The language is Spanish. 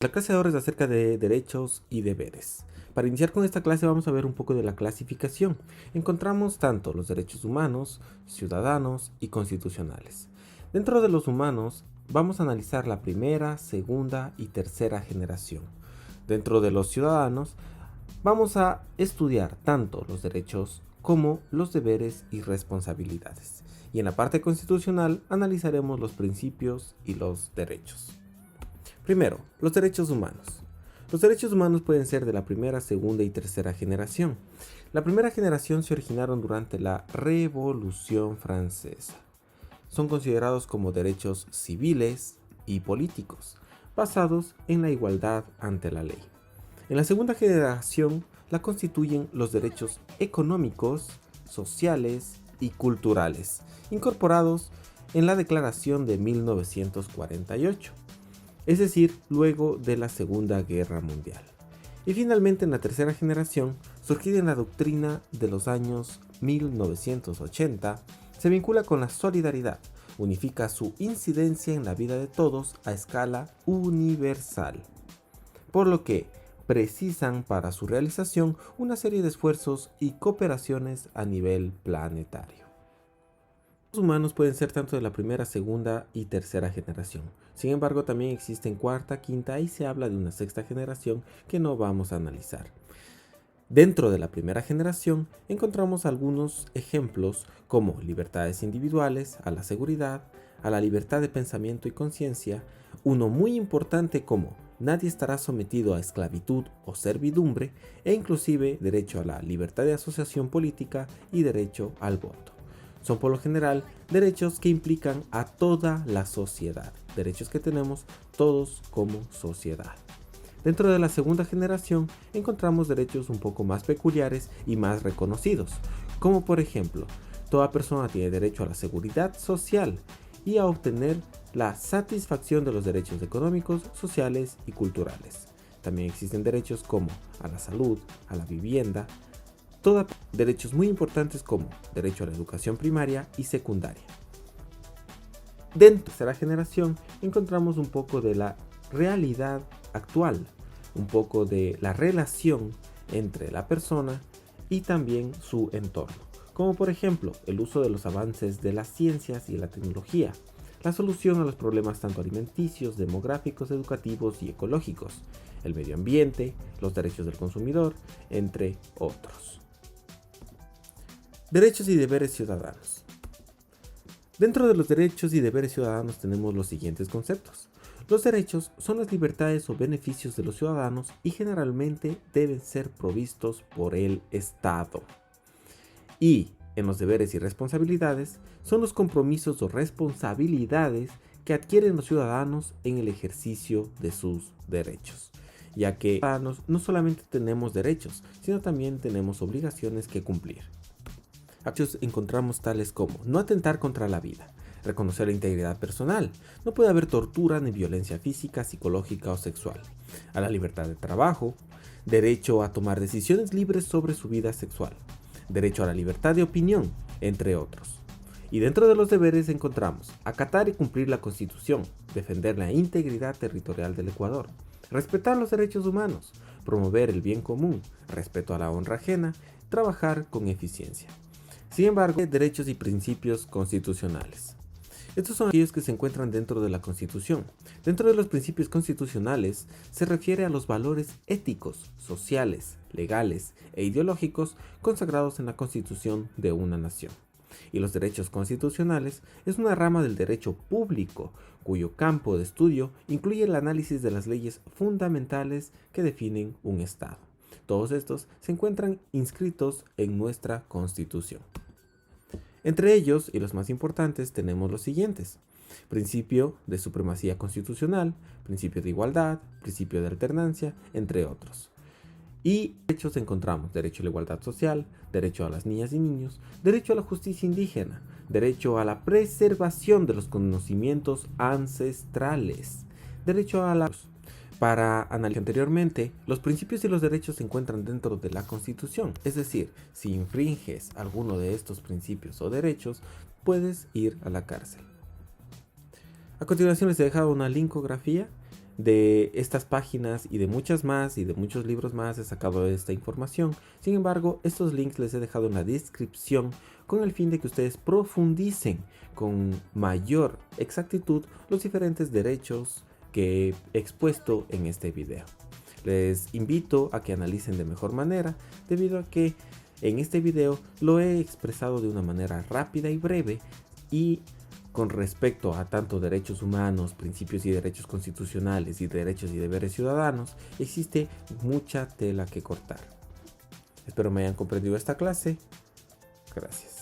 La clase de ahora es acerca de derechos y deberes. Para iniciar con esta clase vamos a ver un poco de la clasificación. Encontramos tanto los derechos humanos, ciudadanos y constitucionales. Dentro de los humanos vamos a analizar la primera, segunda y tercera generación. Dentro de los ciudadanos vamos a estudiar tanto los derechos como los deberes y responsabilidades. Y en la parte constitucional analizaremos los principios y los derechos. Primero, los derechos humanos. Los derechos humanos pueden ser de la primera, segunda y tercera generación. La primera generación se originaron durante la Revolución Francesa. Son considerados como derechos civiles y políticos, basados en la igualdad ante la ley. En la segunda generación la constituyen los derechos económicos, sociales y culturales, incorporados en la Declaración de 1948. Es decir, luego de la Segunda Guerra Mundial. Y finalmente en la tercera generación, surgida en la doctrina de los años 1980, se vincula con la solidaridad, unifica su incidencia en la vida de todos a escala universal, por lo que precisan para su realización una serie de esfuerzos y cooperaciones a nivel planetario. Los humanos pueden ser tanto de la primera, segunda y tercera generación. Sin embargo, también existen cuarta, quinta y se habla de una sexta generación que no vamos a analizar. Dentro de la primera generación encontramos algunos ejemplos como libertades individuales, a la seguridad, a la libertad de pensamiento y conciencia, uno muy importante como nadie estará sometido a esclavitud o servidumbre e inclusive derecho a la libertad de asociación política y derecho al voto. Son por lo general derechos que implican a toda la sociedad, derechos que tenemos todos como sociedad. Dentro de la segunda generación encontramos derechos un poco más peculiares y más reconocidos, como por ejemplo, toda persona tiene derecho a la seguridad social y a obtener la satisfacción de los derechos económicos, sociales y culturales. También existen derechos como a la salud, a la vivienda, derechos muy importantes como derecho a la educación primaria y secundaria. Dentro de la tercera generación encontramos un poco de la realidad actual, un poco de la relación entre la persona y también su entorno, como por ejemplo el uso de los avances de las ciencias y la tecnología, la solución a los problemas tanto alimenticios, demográficos, educativos y ecológicos, el medio ambiente, los derechos del consumidor, entre otros. Derechos y deberes ciudadanos. Dentro de los derechos y deberes ciudadanos tenemos los siguientes conceptos. Los derechos son las libertades o beneficios de los ciudadanos y generalmente deben ser provistos por el Estado. Y en los deberes y responsabilidades son los compromisos o responsabilidades que adquieren los ciudadanos en el ejercicio de sus derechos, ya que los ciudadanos no solamente tenemos derechos, sino también tenemos obligaciones que cumplir. Derechos encontramos tales como no atentar contra la vida, reconocer la integridad personal, no puede haber tortura ni violencia física, psicológica o sexual, a la libertad de trabajo, derecho a tomar decisiones libres sobre su vida sexual, derecho a la libertad de opinión, entre otros. Y dentro de los deberes encontramos acatar y cumplir la Constitución, defender la integridad territorial del Ecuador, respetar los derechos humanos, promover el bien común, respeto a la honra ajena, trabajar con eficiencia. Sin embargo, derechos y principios constitucionales. Estos son aquellos que se encuentran dentro de la Constitución. Dentro de los principios constitucionales se refiere a los valores éticos, sociales, legales e ideológicos consagrados en la Constitución de una nación. Y los derechos constitucionales es una rama del derecho público, cuyo campo de estudio incluye el análisis de las leyes fundamentales que definen un Estado. Todos estos se encuentran inscritos en nuestra Constitución. Entre ellos, y los más importantes, tenemos los siguientes: principio de supremacía constitucional, principio de igualdad, principio de alternancia, entre otros. Y derechos encontramos derecho a la igualdad social, derecho a las niñas y niños, derecho a la justicia indígena, derecho a la preservación de los conocimientos ancestrales, derecho a la... Para analizar anteriormente, los principios y los derechos se encuentran dentro de la Constitución, es decir, si infringes alguno de estos principios o derechos, puedes ir a la cárcel. A continuación les he dejado una linkografía De estas páginas y de muchas más y de muchos libros más he sacado esta información. Sin embargo, estos links les he dejado en la descripción con el fin de que ustedes profundicen con mayor exactitud los diferentes derechos que he expuesto en este video. Les invito a que analicen de mejor manera, debido a que en este video lo he expresado de una manera rápida y breve, y con respecto a tanto derechos humanos, principios y derechos constitucionales y derechos y deberes ciudadanos, existe mucha tela que cortar. Espero me hayan comprendido esta clase. Gracias.